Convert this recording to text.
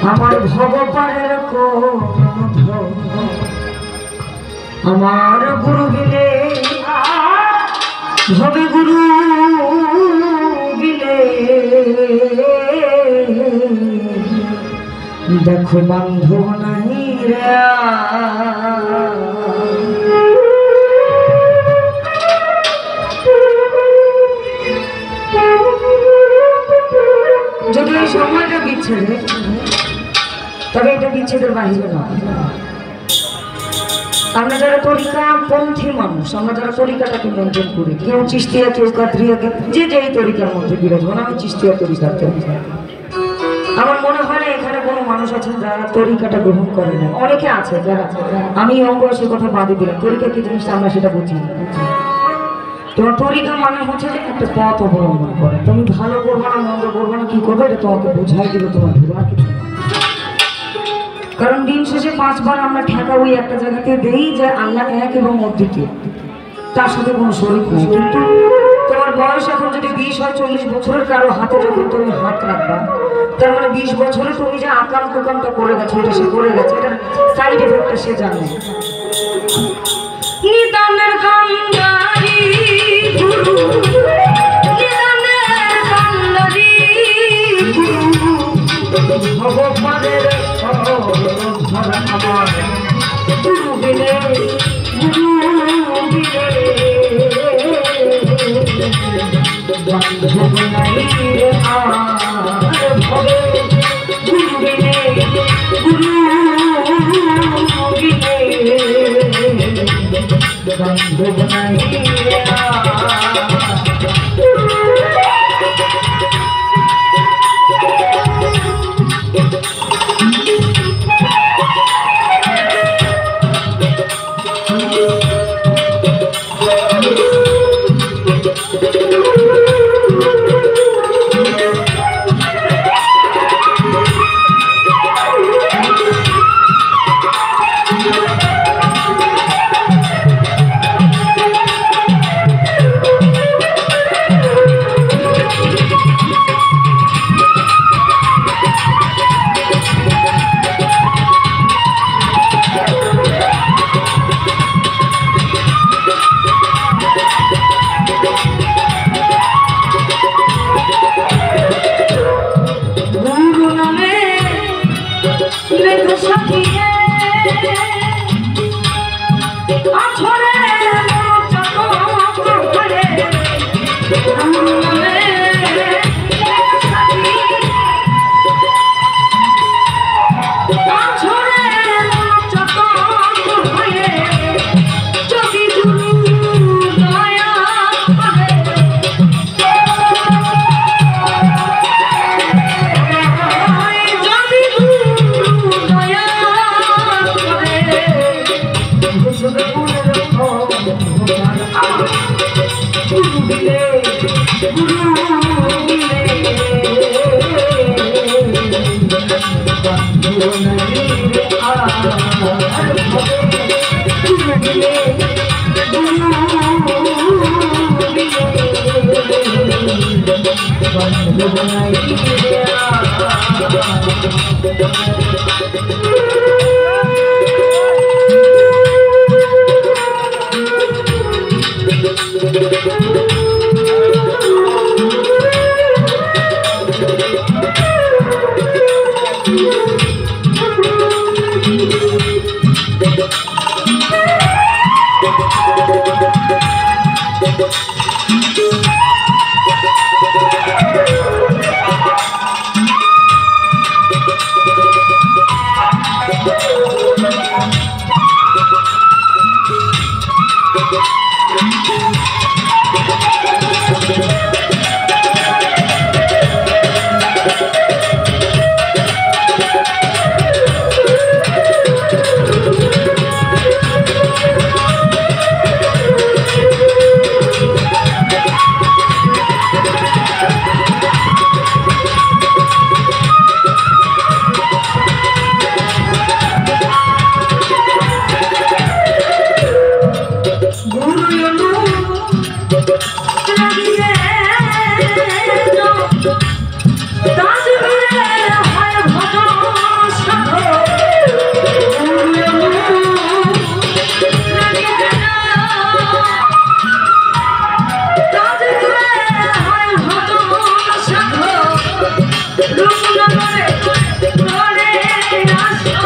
আমার ভগবানের আমার গুরু বিলে ভবে গুরু বিলে দেখো বান্ধব নাই রে যদি এই সময়টা বিচ্ছেদে তবে এটা বিচ্ছেদের বাহিরে নয়। আমরা যারা তরিকা পন্থী মানুষ, আমরা যারা তরিকাটাকে মেনটেন করি, কেউ চিস্তিয়া কেউ কাদরিয়া, যে যেই তরিকার মধ্যে বিরাজমান, আমি চিস্তিয়া তরিকাতে। আমার মনে হয় না এখানে কোনো মানুষ আছেন যারা তরিকাটা গ্রহণ করে না। অনেকে আছে যারা, আমি অঙ্গ সে কথা বাদে দিলাম, তরিকা কি জিনিসটা আমরা সেটা বুঝি না। তোমার তরিকা মানে হচ্ছে যে একটা পথ অবলম্বন করে, তুমি ভালো করবো না মন্দ করবো না কি করবে এটা তোমাকে বোঝাই দিবে তোমার আর কিছু। কারণ দিন শেষে 5 বার আমরা ঠেকা ওই একটা জায়গাতে দেই যে আল্লাহ এক এবং অদ্বিতীয়, তার সাথে কোনো শরীক নেই। কিন্তু তোমার বয়স এখন যদি 20 হয়, 40 বছরের কারো হাতে যখন তুমি হাত রাখবা, তার মানে 20 বছরে তুমি যে আকাম কুকামটা করে গেছো এটা সে করে গেছে, এটার সাইড এফেক্টটা সে জানে। নিদানের কান্দারি গুরু, নিদানের কান্দারি গুরু, ভগবানের ধরা আমার গুরু বিলে গুরু বিলে বান্ধব নাই রে আর ভবে গুরু বিলে গুরু বিলে বান্ধব নাই রে রূপনগরে ঘরে আসো